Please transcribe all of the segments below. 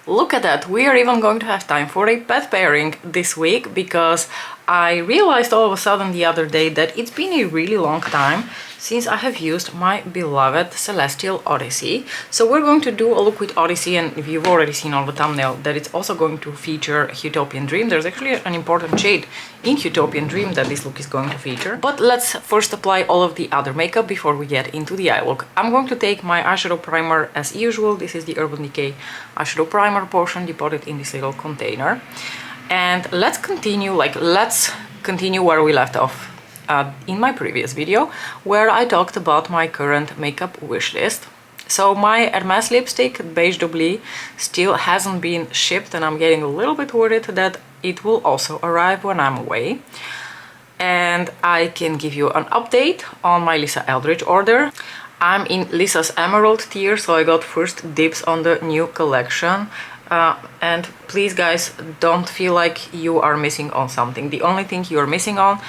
Look at that, we are even going to have time for a pet pairing this week, because I realized all of a sudden the other day that it's been a really long time since I have used my beloved Celestial Odyssey. So we're going to do a look with Odyssey, and if you've already seen on the thumbnail that it's also going to feature Huetopian Dream. There's actually an important shade in Huetopian Dream that this look is going to feature. But let's first apply all of the other makeup before we get into the eye look. I'm going to take my eyeshadow primer as usual. This is the Urban Decay eyeshadow primer portion, deposited in this little container. And let's continue where we left off in my previous video, where I talked about my current makeup wish list. So my Hermes lipstick, Beige D'Oubli, still hasn't been shipped, and I'm getting a little bit worried that it will also arrive when I'm away. And I can give you an update on my Lisa Eldridge order. I'm in Lisa's Emerald tier, so I got first dibs on the new collection. And please guys, don't feel like you are missing on something. The only thing you are missing on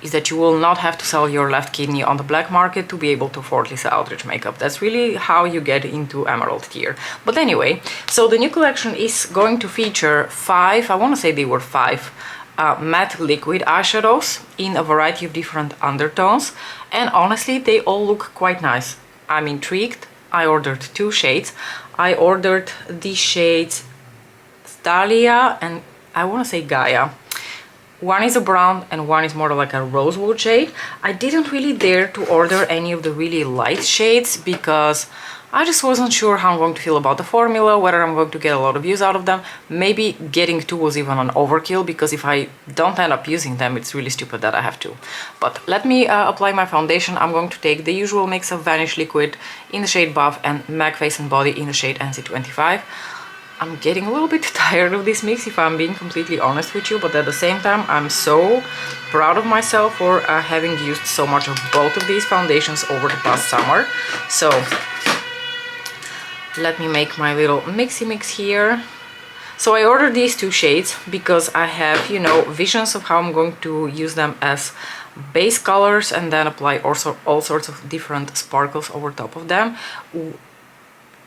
is that you will not have to sell your left kidney on the black market to be able to afford Lisa Eldridge makeup. That's really how you get into Emerald tier. But anyway, so the new collection is going to feature five matte liquid eyeshadows in a variety of different undertones, and honestly they all look quite nice. I'm intrigued. I ordered two shades. I ordered the shades Thalia and I want to say Gaia. One is a brown and one is more like a rosewood shade. I didn't really dare to order any of the really light shades because I just wasn't sure how I'm going to feel about the formula, whether I'm going to get a lot of use out of them. Maybe getting two was even an overkill, because if I don't end up using them, it's really stupid that I have to. But let me apply my foundation. I'm going to take the usual mix of Vanish Liquid in the shade Buff and MAC Face and Body in the shade NC25. I'm getting a little bit tired of this mix, if I'm being completely honest with you, but at the same time I'm so proud of myself for having used so much of both of these foundations over the past summer. So let me make my little mixy mix here. So I ordered these two shades because I have, you know, visions of how I'm going to use them as base colors and then apply also all sorts of different sparkles over top of them.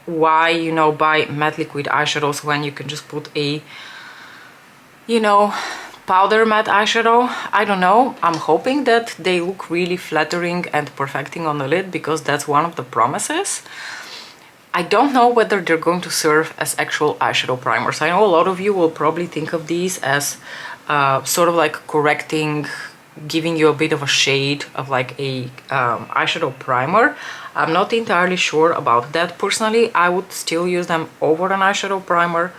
Why, you know, buy matte liquid eyeshadows when you can just put a, you know, powder matte eyeshadow? I don't know. I'm hoping that they look really flattering and perfecting on the lid, because that's one of the promises. I don't know whether they're going to serve as actual eyeshadow primers. I know a lot of you will probably think of these as sort of like correcting, giving you a bit of a shade of like a eyeshadow primer. I'm not entirely sure about that. Personally, I would still use them over an eyeshadow primer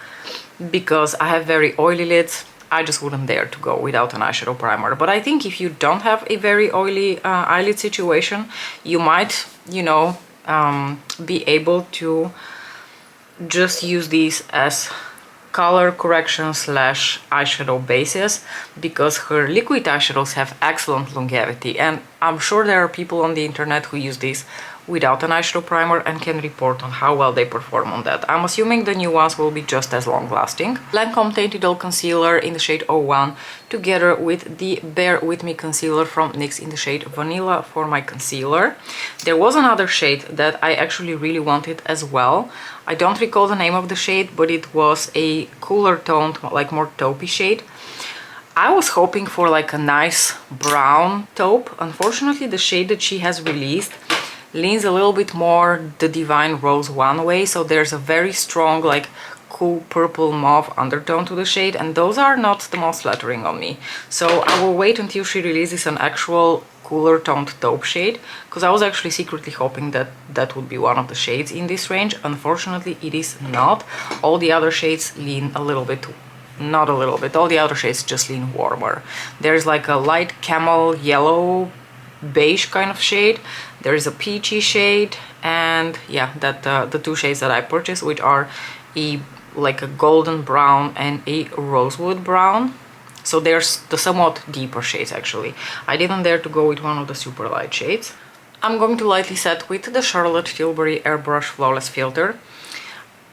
because I have very oily lids. I just wouldn't dare to go without an eyeshadow primer. But I think if you don't have a very oily eyelid situation, you might, you know, be able to just use these as color correction slash eyeshadow bases, because her liquid eyeshadows have excellent longevity, and I'm sure there are people on the internet who use these without an eyeshadow primer and can report on how well they perform on that. I'm assuming the new ones will be just as long lasting. Lancome Tainted Oil Concealer in the shade 01 together with the Bear With Me concealer from NYX in the shade Vanilla for my concealer. There was another shade that I actually really wanted as well. I don't recall the name of the shade, but it was a cooler toned, like more taupey shade. I was hoping for like a nice brown taupe. Unfortunately, the shade that she has released leans a little bit more the Divine Rose one way, so there's a very strong like cool purple mauve undertone to the shade, and those are not the most flattering on me. So I will wait until she releases an actual cooler toned taupe shade, because I was actually secretly hoping that that would be one of the shades in this range. Unfortunately, it is not. All the other shades lean a little bit, not a little bit, all the other shades just lean warmer. There's like a light camel yellow beige kind of shade, there is a peachy shade, and yeah, that the two shades that I purchased, which are like a golden brown and a rosewood brown. So there's the somewhat deeper shades actually. I didn't dare to go with one of the super light shades. I'm going to lightly set with the Charlotte Tilbury Airbrush Flawless Filter.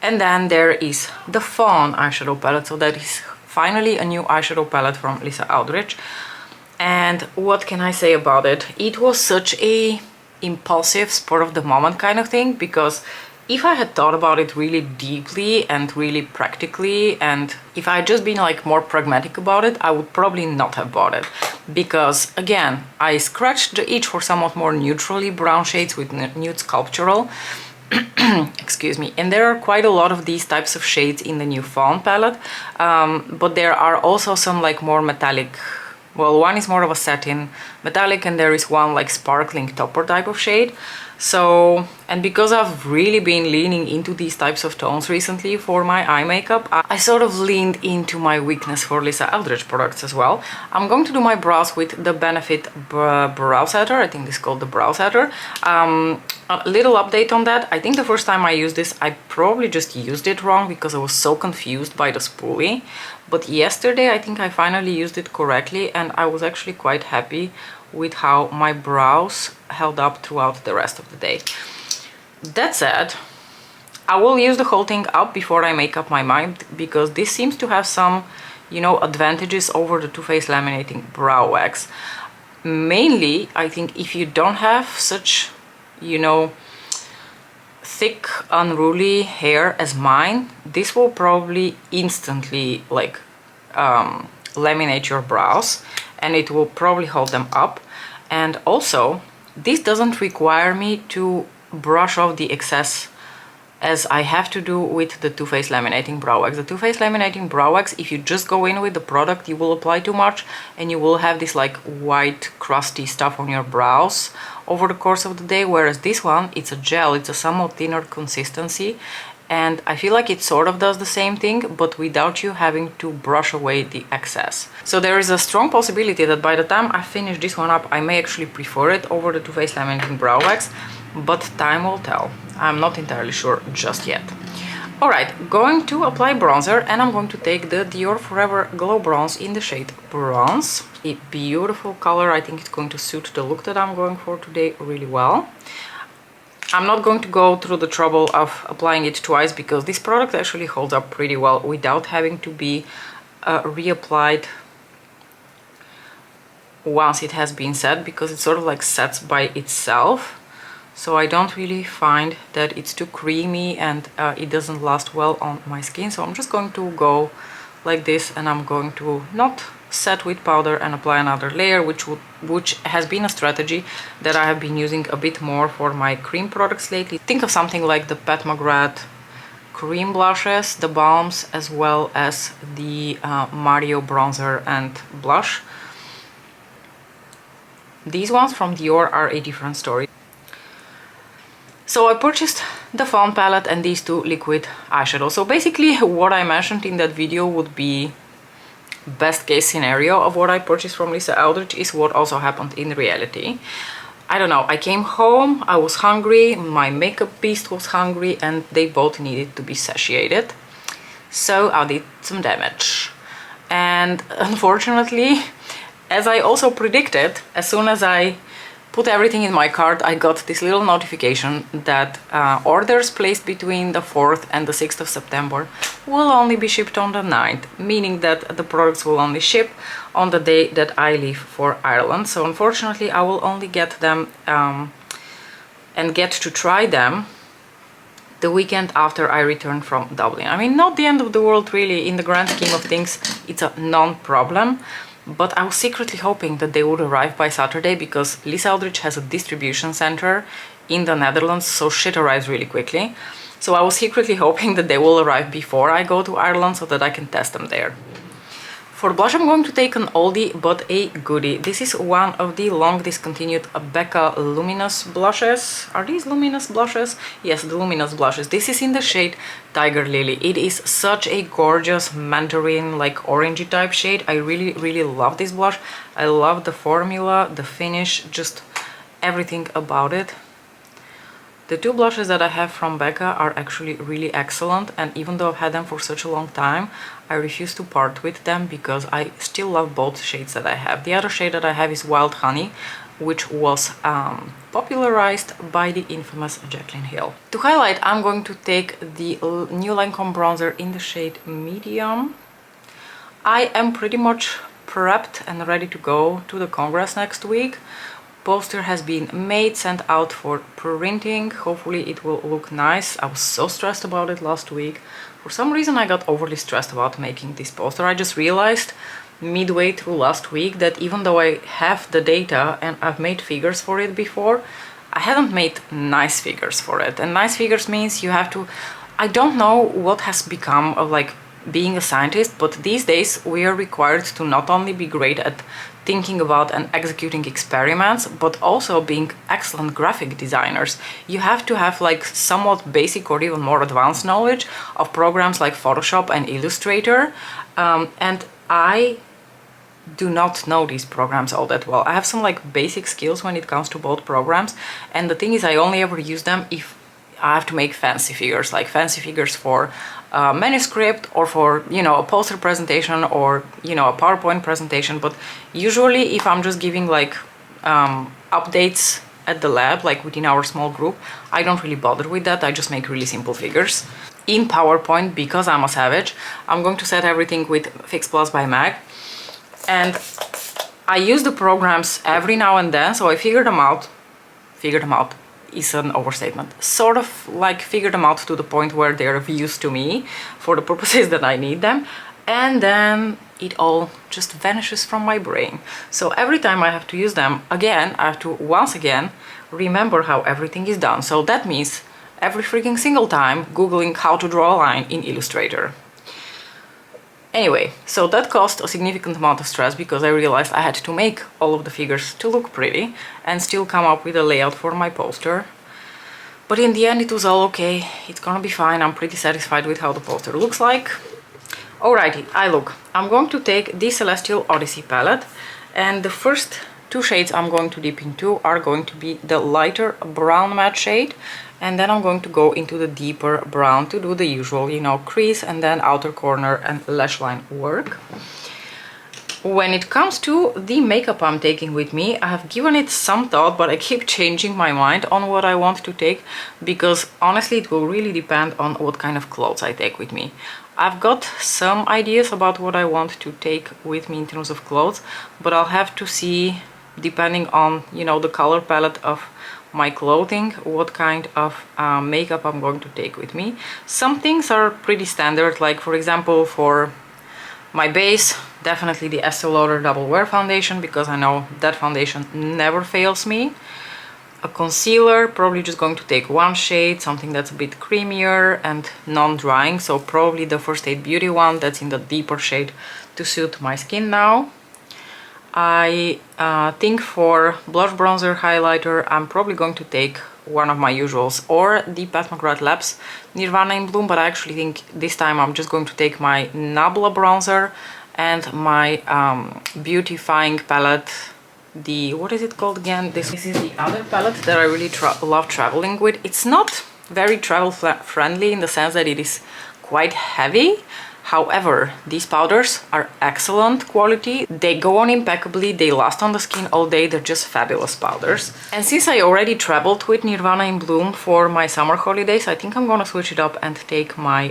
And then there is the Fawn eyeshadow palette. So that is finally a new eyeshadow palette from Lisa Eldridge. And what can I say about it? It was such a impulsive, spur of the moment kind of thing, because if I had thought about it really deeply and really practically, and if I had just been like more pragmatic about it, I would probably not have bought it. Because again, I scratched the itch for somewhat more neutrally brown shades with nude sculptural. Excuse me. And there are quite a lot of these types of shades in the new Fawn palette, but there are also some like more metallic, well, one is more of a satin metallic, and there is one like sparkling topper type of shade. So, and because I've really been leaning into these types of tones recently for my eye makeup, I sort of leaned into my weakness for Lisa Eldridge products as well. I'm going to do my brows with the Benefit Brow Setter. I think this is called the Brow Setter. A little update on that. I think the first time I used this, I probably just used it wrong because I was so confused by the spoolie. But yesterday, I think I finally used it correctly, and I was actually quite happy with how my brows held up throughout the rest of the day. That said, I will use the whole thing up before I make up my mind, because this seems to have some, you know, advantages over the Too Faced Laminating Brow Wax. Mainly, I think if you don't have such, you know, thick, unruly hair as mine, this will probably instantly like laminate your brows, and it will probably hold them up. And also, this doesn't require me to brush off the excess as I have to do with the Too Faced Laminating Brow Wax. The Too Faced Laminating Brow Wax, if you just go in with the product, you will apply too much and you will have this like white crusty stuff on your brows over the course of the day, whereas this one, it's a gel, it's a somewhat thinner consistency, and I feel like it sort of does the same thing, but without you having to brush away the excess. So there is a strong possibility that by the time I finish this one up, I may actually prefer it over the Too Faced Laminating Brow Wax, but time will tell. I'm not entirely sure just yet. Alright, going to apply bronzer, and I'm going to take the Dior Forever Glow Bronze in the shade Bronze. A beautiful color. I think it's going to suit the look that I'm going for today really well. I'm not going to go through the trouble of applying it twice, because this product actually holds up pretty well without having to be reapplied once it has been set, because it sort of like sets by itself. So I don't really find that it's too creamy, and it doesn't last well on my skin. So I'm just going to go like this, and I'm going to not set with powder and apply another layer, which has been a strategy that I have been using a bit more for my cream products lately. Think of something like the Pat McGrath cream blushes, the balms, as well as the Mario bronzer and blush. These ones from Dior are a different story. So I purchased the Fawn palette and these two liquid eyeshadows. So basically what I mentioned in that video would be best case scenario of what I purchased from Lisa Eldridge is what also happened in reality. I don't know, I came home, I was hungry, my makeup beast was hungry, and they both needed to be satiated. So I did some damage. And unfortunately, as I also predicted, as soon as I put everything in my cart, I got this little notification that orders placed between the 4th and the 6th of September will only be shipped on the 9th, meaning that the products will only ship on the day that I leave for Ireland. So unfortunately, I will only get them and get to try them the weekend after I return from Dublin. I mean, not the end of the world really, in the grand scheme of things, it's a non-problem. But I was secretly hoping that they would arrive by Saturday, because Lisa Eldridge has a distribution center in the Netherlands, so shit arrives really quickly. So I was secretly hoping that they will arrive before I go to Ireland so that I can test them there. For blush, I'm going to take an oldie but a goodie. This is one of the long discontinued Becca Luminous blushes. Are these luminous blushes? Yes, the luminous blushes. This is in the shade Tiger Lily. It is such a gorgeous mandarin, like orangey type shade. I really, really love this blush. I love the formula, the finish, just everything about it. The two blushes that I have from Becca are actually really excellent, and even though I've had them for such a long time, I refuse to part with them because I still love both shades that I have. The other shade that I have is Wild Honey, which was popularized by the infamous Jaclyn Hill. To highlight, I'm going to take the new Lancome bronzer in the shade Medium. I am pretty much prepped and ready to go to the Congress next week, poster has been made, sent out for printing. Hopefully it will look nice. I was so stressed about it last week. For some reason I got overly stressed about making this poster. I just realized midway through last week that even though I have the data and I've made figures for it before, I haven't made nice figures for it. And nice figures means you have to... I don't know what has become of like being a scientist, but these days we are required to not only be great at thinking about and executing experiments, but also being excellent graphic designers. You have to have like somewhat basic or even more advanced knowledge of programs like Photoshop and Illustrator, and I do not know these programs all that well. I have some like basic skills when it comes to both programs, and the thing is I only ever use them if I have to make fancy figures, like fancy figures for a manuscript or for, you know, a poster presentation or, you know, a PowerPoint presentation. But usually if I'm just giving like updates at the lab, like within our small group, I don't really bother with that. I just make really simple figures. In PowerPoint, because I'm a savage, I'm going to set everything with Fix Plus by Mag. And I use the programs every now and then, so I figure them out is an overstatement. Sort of like figure them out to the point where they're of use to me for the purposes that I need them, and then it all just vanishes from my brain. So every time I have to use them again, I have to once again remember how everything is done. So that means every freaking single time googling how to draw a line in Illustrator. Anyway, so that caused a significant amount of stress because I realized I had to make all of the figures to look pretty and still come up with a layout for my poster. But in the end it was all okay, it's gonna be fine. I'm pretty satisfied with how the poster looks like. Alrighty, I'm going to take the Celestial Odyssey palette, and the first two shades I'm going to dip into are going to be the lighter brown matte shade, and then I'm going to go into the deeper brown to do the usual, you know, crease and then outer corner and lash line work. When it comes to the makeup I'm taking with me, I have given it some thought, but I keep changing my mind on what I want to take, because honestly it will really depend on what kind of clothes I take with me. I've got some ideas about what I want to take with me in terms of clothes, but I'll have to see, depending on, you know, the color palette of my clothing, what kind of makeup I'm going to take with me. Some things are pretty standard, like for example for my base, definitely the Estee Lauder Double Wear foundation, because I know that foundation never fails me. A concealer, probably just going to take one shade, something that's a bit creamier and non-drying, so probably the First Aid Beauty one that's in the deeper shade to suit my skin now. I think for blush, bronzer, highlighter, I'm probably going to take one of my usuals, or the Pat McGrath Labs Nirvana in Bloom, but I actually think this time I'm just going to take my Nabla bronzer and my beautifying palette, the, what is it called again? This is the other palette that I really love traveling with. It's not very travel friendly in the sense that it is quite heavy. However, these powders are excellent quality. They go on impeccably, they last on the skin all day, they're just fabulous powders. And since I already traveled with Nirvana in Bloom for my summer holidays, I think I'm gonna switch it up and take my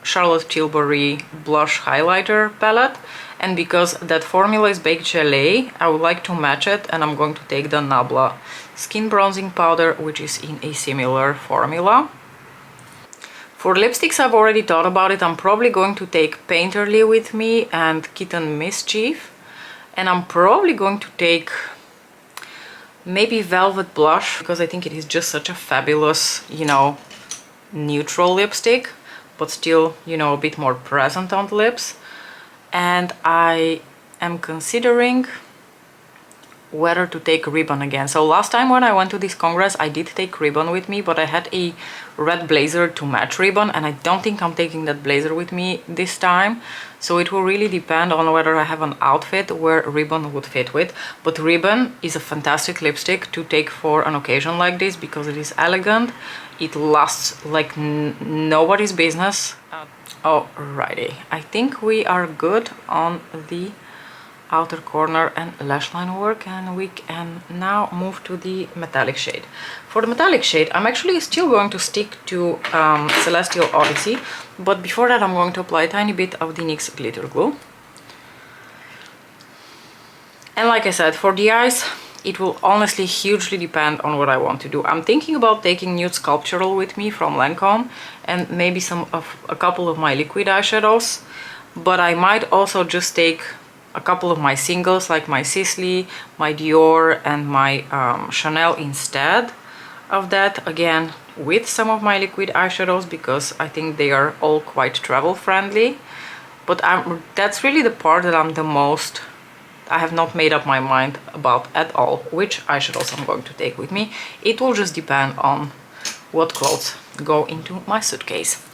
Charlotte Tilbury blush highlighter palette. And because that formula is baked gelée, I would like to match it, and I'm going to take the Nabla skin bronzing powder, which is in a similar formula. For lipsticks, I've already thought about it. I'm probably going to take Painterly with me and Kitten Mischief. And I'm probably going to take maybe Velvet Blush, because I think it is just such a fabulous, you know, neutral lipstick, but still, you know, a bit more present on the lips. And I am considering whether to take ribbon again. So last time when I went to this congress, I did take ribbon with me, but I had a red blazer to match ribbon, and I don't think I'm taking that blazer with me this time. So it will really depend on whether I have an outfit where ribbon would fit with. But ribbon is a fantastic lipstick to take for an occasion like this, because it is elegant, it lasts like nobody's business. Alrighty, I think we are good on the outer corner and lash line work, and we can now move to the metallic shade. For the metallic shade, I'm actually still going to stick to Celestial Odyssey, but before that I'm going to apply a tiny bit of the NYX glitter glue. And like I said, for the eyes, It will honestly hugely depend on what I want to do. I'm thinking about taking Nude Sculptural with me from Lancome and maybe a couple of my liquid eyeshadows, but I might also just take a couple of my singles like my Sisley, my Dior and my Chanel instead of that, again with some of my liquid eyeshadows because I think they are all quite travel friendly. But that's really the part that I have not made up my mind about at all, which eyeshadows I'm going to take with me. It will just depend on what clothes go into my suitcase.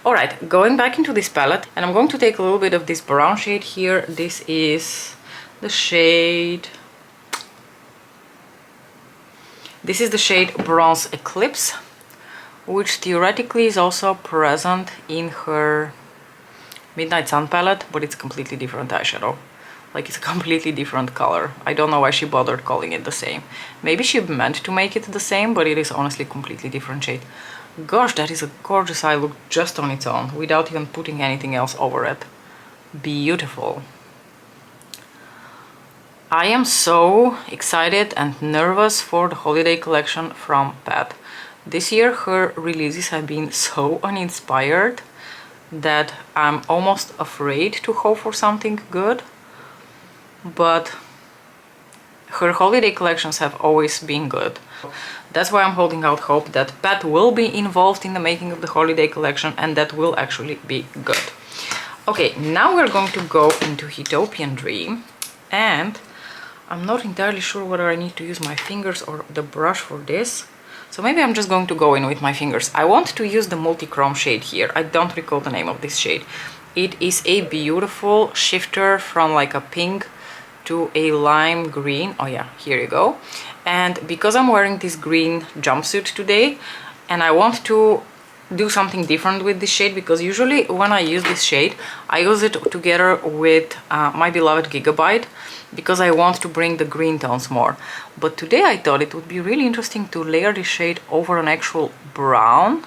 Alright, going back into this palette, and I'm going to take a little bit of this brown shade here. This is the shade... This is the shade Bronze Eclipse, which theoretically is also present in her Midnight Sun palette, but it's a completely different eyeshadow. Like, it's a completely different color. I don't know why she bothered calling it the same. Maybe she meant to make it the same, but it is honestly a completely different shade. Gosh, that is a gorgeous eye look just on its own, without even putting anything else over it. Beautiful. I am so excited and nervous for the holiday collection from Pat. This year her releases have been so uninspired that I'm almost afraid to hope for something good. But her holiday collections have always been good. That's why I'm holding out hope that Pat will be involved in the making of the holiday collection and that will actually be good. Okay, now we're going to go into Huetopian Dream, and I'm not entirely sure whether I need to use my fingers or the brush for this. So maybe I'm just going to go in with my fingers. I want to use the multi-chrome shade here. I don't recall the name of this shade. It is a beautiful shifter from like a pink to a lime green. Oh yeah, here you go. And because I'm wearing this green jumpsuit today and I want to do something different with this shade, because usually when I use this shade I use it together with my beloved Gigabyte because I want to bring the green tones more. But today I thought it would be really interesting to layer this shade over an actual brown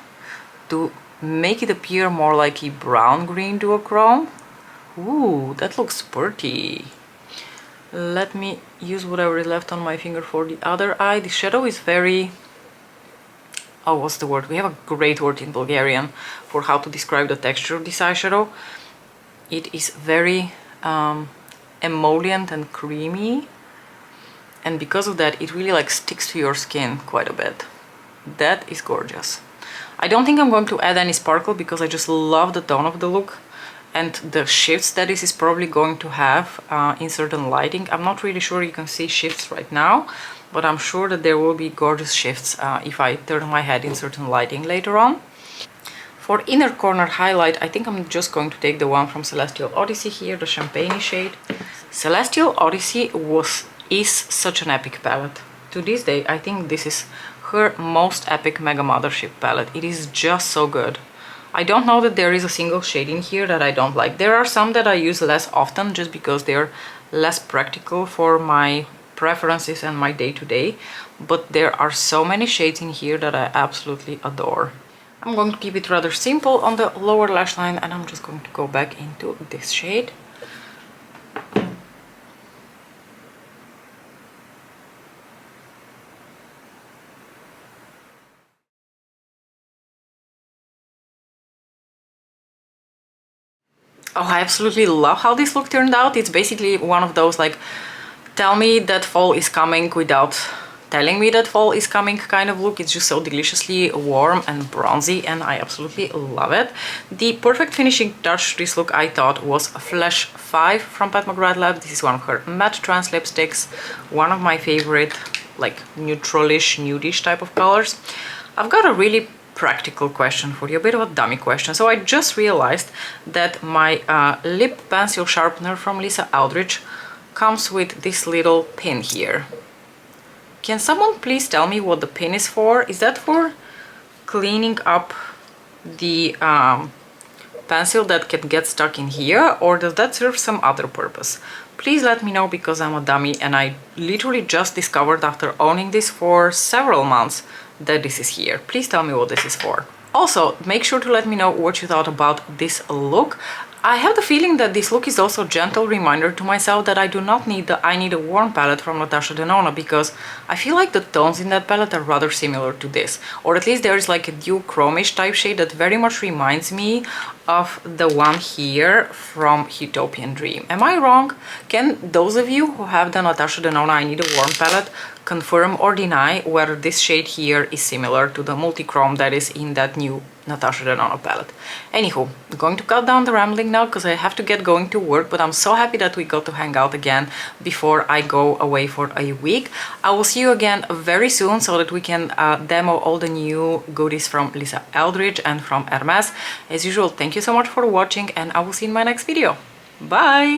to make it appear more like a brown-green duochrome. Ooh, that looks pretty. Let me use whatever is left on my finger for the other eye. The shadow is very... Oh, what's the word? We have a great word in Bulgarian for how to describe the texture of this eyeshadow. It is very emollient and creamy. And because of that, it really like sticks to your skin quite a bit. That is gorgeous. I don't think I'm going to add any sparkle because I just love the tone of the look and the shifts that this is probably going to have in certain lighting. I'm not really sure you can see shifts right now, but I'm sure that there will be gorgeous shifts if I turn my head in certain lighting later on. For inner corner highlight, I think I'm just going to take the one from Celestial Odyssey here, the champagne shade. Celestial Odyssey is such an epic palette. To this day, I think this is her most epic Mega Mothership palette. It is just so good. I don't know that there is a single shade in here that I don't like. There are some that I use less often just because they're less practical for my preferences and my day-to-day, but there are so many shades in here that I absolutely adore. I'm going to keep it rather simple on the lower lash line, and I'm just going to go back into this shade. Oh, I absolutely love how this look turned out. It's basically one of those like, tell me that fall is coming without telling me that fall is coming kind of look. It's just so deliciously warm and bronzy, and I absolutely love it. The perfect finishing touch to this look, I thought, was Flash 5 from Pat McGrath Lab. This is one of her matte trans lipsticks, one of my favorite like neutralish, nudish type of colors. I've got a really practical question for you, a bit of a dummy question. So I just realized that my lip pencil sharpener from Lisa Aldrich comes with this little pin here. Can someone please tell me what the pin is for? Is that for cleaning up the pencil that can get stuck in here, or does that serve some other purpose? Please let me know, because I'm a dummy and I literally just discovered after owning this for several months that this is here. Please tell me what this is for. Also, make sure to let me know what you thought about this look. I have the feeling that this look is also a gentle reminder to myself that I do not need the I Need a Warm palette from Natasha Denona, because I feel like the tones in that palette are rather similar to this. Or at least there is like a dual-chromish type shade that very much reminds me of the one here from Huetopian Dream. Am I wrong? Can those of you who have the Natasha Denona I Need a Warm palette confirm or deny whether this shade here is similar to the multi-chrome that is in that new Natasha Denona palette? Anywho, I'm going to cut down the rambling now because I have to get going to work, but I'm so happy that we got to hang out again before I go away for a week. I will see you again very soon so that we can demo all the new goodies from Lisa Eldridge and from Hermes. As usual, thank you so much for watching, and I will see you in my next video. Bye!